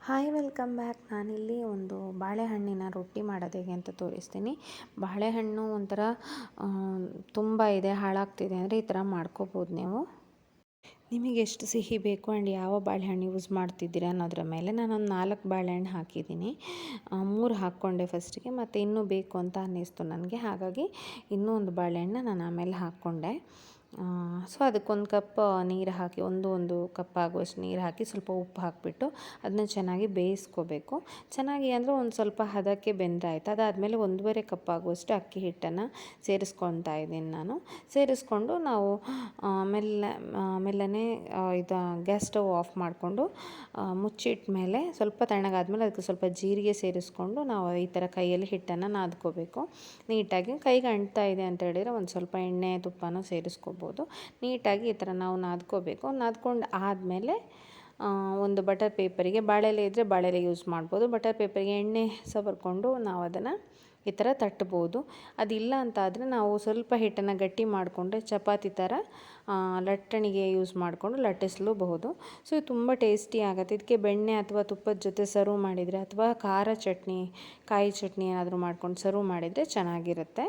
Hi welcome back. ನಾನಿಲ್ಲಿ ಒಂದು ಬಾಳೆಹಣ್ಣಿನ ರೊಟ್ಟಿ ಮಾಡೋದು ಹೇಗೆ ಅಂತ ತೋರಿಸ್ತೀನಿ. ಬಾಳೆಹಣ್ಣು ಒಂಥರ ತುಂಬ ಇದೆ, ಹಾಳಾಗ್ತಿದೆ ಅಂದರೆ ಈ ಥರ ಮಾಡ್ಕೋಬೋದು ನೀವು. ನಿಮಗೆ ಎಷ್ಟು ಸಿಹಿ ಬೇಕು ಆ್ಯಂಡ್ ಯಾವ ಬಾಳೆಹಣ್ಣು ಯೂಸ್ ಮಾಡ್ತಿದ್ದೀರಾ ಅನ್ನೋದ್ರ ಮೇಲೆ ನಾನೊಂದು 4 ಬಾಳೆಹಣ್ಣು ಹಾಕಿದ್ದೀನಿ. 3 ಹಾಕ್ಕೊಂಡೆ ಫಸ್ಟಿಗೆ, ಮತ್ತು ಇನ್ನೂ ಬೇಕು ಅಂತ ಅನ್ನಿಸ್ತು ನನಗೆ, ಹಾಗಾಗಿ ಇನ್ನೂ ಒಂದು ಬಾಳೆಹಣ್ಣು ನಾನು ಆಮೇಲೆ ಹಾಕ್ಕೊಂಡೆ. ಸೊ ಅದಕ್ಕೊಂದು ಕಪ್ ನೀರು ಹಾಕಿ, ಒಂದು ಕಪ್ ಆಗುವಷ್ಟು ನೀರು ಹಾಕಿ ಸ್ವಲ್ಪ ಉಪ್ಪು ಹಾಕಿಬಿಟ್ಟು ಅದನ್ನ ಚೆನ್ನಾಗಿ ಬೇಯಿಸ್ಕೋಬೇಕು. ಚೆನ್ನಾಗಿ ಅಂದರೆ ಒಂದು ಸ್ವಲ್ಪ ಹದಕ್ಕೆ ಬೆಂದಾಯ್ತು. ಅದಾದಮೇಲೆ 1.5 ಕಪ್ ಆಗುವಷ್ಟು ಅಕ್ಕಿ ಹಿಟ್ಟನ್ನು ಸೇರಿಸ್ಕೊತಾ ಇದ್ದೀನಿ ನಾನು. ಸೇರಿಸ್ಕೊಂಡು ನಾವು ಮೆಲ್ಲನೆ ಇದು ಗ್ಯಾಸ್ ಸ್ಟವ್ ಆಫ್ ಮಾಡಿಕೊಂಡು ಮುಚ್ಚಿಟ್ಟ ಮೇಲೆ ಸ್ವಲ್ಪ ತಣ್ಣಗಾದ್ಮೇಲೆ ಅದಕ್ಕೆ ಸ್ವಲ್ಪ ಜೀರಿಗೆ ಸೇರಿಸ್ಕೊಂಡು ನಾವು ಈ ಥರ ಕೈಯಲ್ಲಿ ಹಿಟ್ಟನ್ನು ನಾದ್ಕೋಬೇಕು ನೀಟಾಗಿ. ಕೈಗೆ ಅಂಟ್ತಾ ಇದೆ ಅಂತ ಹೇಳಿದರೆ ಒಂದು ಸ್ವಲ್ಪ ಎಣ್ಣೆ ತುಪ್ಪನೂ ಸೇರಿಸ್ಕೋಬೋದು. ನೀಟಾಗಿ ಈ ಥರ ನಾವು ನಾದ್ಕೋಬೇಕು. ನಾದ್ಕೊಂಡು ಆದಮೇಲೆ ಒಂದು ಬಟರ್ ಪೇಪರಿಗೆ, ಬಾಳೆಲೆ ಇದ್ದರೆ ಬಾಳೆಲೆ ಯೂಸ್ ಮಾಡ್ಬೋದು, ಬಟರ್ ಪೇಪರಿಗೆ ಎಣ್ಣೆ ಸವರ್ಕೊಂಡು ನಾವು ಅದನ್ನು ಈ ಥರ ತಟ್ಬೋದು. ಅದಿಲ್ಲ ಅಂತಾದರೆ ನಾವು ಸ್ವಲ್ಪ ಹಿಟ್ಟನ್ನು ಗಟ್ಟಿ ಮಾಡಿಕೊಂಡ್ರೆ ಚಪಾತಿ ಥರ ಲಟ್ಟಣಿಗೆ ಯೂಸ್ ಮಾಡಿಕೊಂಡು ಲಟ್ಟಿಸಲೂಬಹುದು. ಸೊ ಇದು ತುಂಬ ಟೇಸ್ಟಿ ಆಗುತ್ತೆ. ಇದಕ್ಕೆ ಬೆಣ್ಣೆ ಅಥವಾ ತುಪ್ಪದ ಜೊತೆ ಸರ್ವ್ ಮಾಡಿದರೆ, ಅಥವಾ ಖಾರ ಚಟ್ನಿ, ಕಾಯಿ ಚಟ್ನಿ ಏನಾದರೂ ಮಾಡ್ಕೊಂಡು ಸರ್ವ್ ಮಾಡಿದರೆ ಚೆನ್ನಾಗಿರುತ್ತೆ.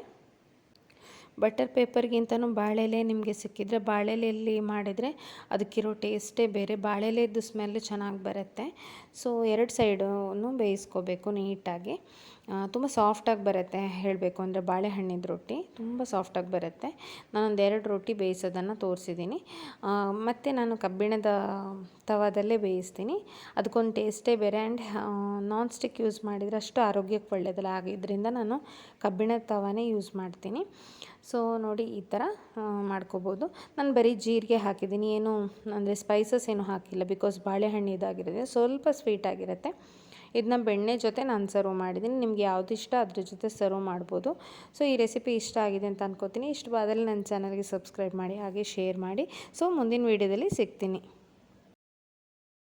ಬಟರ್ ಪೇಪರ್ಗಿಂತನೂ ಬಾಳೆಲೆ ನಿಮಗೆ ಸಿಕ್ಕಿದರೆ ಬಾಳೆಲೆಯಲ್ಲಿ ಮಾಡಿದರೆ ಅದಕ್ಕಿರೋ ಟೇಸ್ಟೇ ಬೇರೆ. ಬಾಳೆಲೆದ್ದು ಸ್ಮೆಲ್ ಚೆನ್ನಾಗಿ ಬರುತ್ತೆ. ಸೊ 2 ಸೈಡೂ ಬೇಯಿಸ್ಕೋಬೇಕು ನೀಟಾಗಿ. ತುಂಬ ಸಾಫ್ಟಾಗಿ ಬರುತ್ತೆ, ಹೇಳಬೇಕು ಅಂದರೆ ಬಾಳೆಹಣ್ಣಿನ ರೊಟ್ಟಿ ತುಂಬ ಸಾಫ್ಟಾಗಿ ಬರುತ್ತೆ. ನಾನೊಂದು 2 ರೊಟ್ಟಿ ಬೇಯಿಸೋದನ್ನು ತೋರಿಸಿದ್ದೀನಿ. ಮತ್ತು ನಾನು ಕಬ್ಬಿಣದ ತವಾದಲ್ಲೇ ಬೇಯಿಸ್ತೀನಿ, ಅದಕ್ಕೊಂದು ಟೇಸ್ಟೇ ಬೇರೆ. ಆ್ಯಂಡ್ ನಾನ್ ಸ್ಟಿಕ್ ಯೂಸ್ ಮಾಡಿದರೆ ಅಷ್ಟು ಆರೋಗ್ಯಕ್ಕೆ ಒಳ್ಳೆಯದಲ್ಲ, ಆಗಿದ್ದರಿಂದ ನಾನು ಕಬ್ಬಿಣದ ತವಾನೇ ಯೂಸ್ ಮಾಡ್ತೀನಿ. ಸೊ ನೋಡಿ ಈ ಥರ ಮಾಡ್ಕೋಬೋದು. ನಾನು ಬರೀ ಜೀರಿಗೆ ಹಾಕಿದ್ದೀನಿ, ಏನು ಅಂದರೆ ಸ್ಪೈಸಸ್ ಏನು ಹಾಕಿಲ್ಲ, ಬಿಕಾಸ್ ಬಾಳೆಹಣ್ಣು ಇದಾಗಿರೋದು ಸ್ವಲ್ಪ ಸ್ವೀಟ್ ಆಗಿರುತ್ತೆ. ಇದನ್ನ ಬೆಣ್ಣೆ ಜೊತೆ ನಾನು ಸರ್ವ್ ಮಾಡಿದ್ದೀನಿ. ನಿಮ್ಗೆ ಯಾವ್ದು ಇಷ್ಟ ಅದ್ರ ಜೊತೆ ಸರ್ವ್ ಮಾಡ್ಬೋದು. ಸೊ ಈ ರೆಸಿಪಿ ಇಷ್ಟ ಆಗಿದೆ ಅಂತ ಅನ್ಕೋತೀನಿ. ಇಷ್ಟವಾದಲ್ಲಿ ನನ್ನ ಚಾನಲ್ಗೆ ಸಬ್ಸ್ಕ್ರೈಬ್ ಮಾಡಿ, ಹಾಗೆ ಶೇರ್ ಮಾಡಿ. ಸೊ ಮುಂದಿನ ವೀಡಿಯೋದಲ್ಲಿ ಸಿಗ್ತೀನಿ.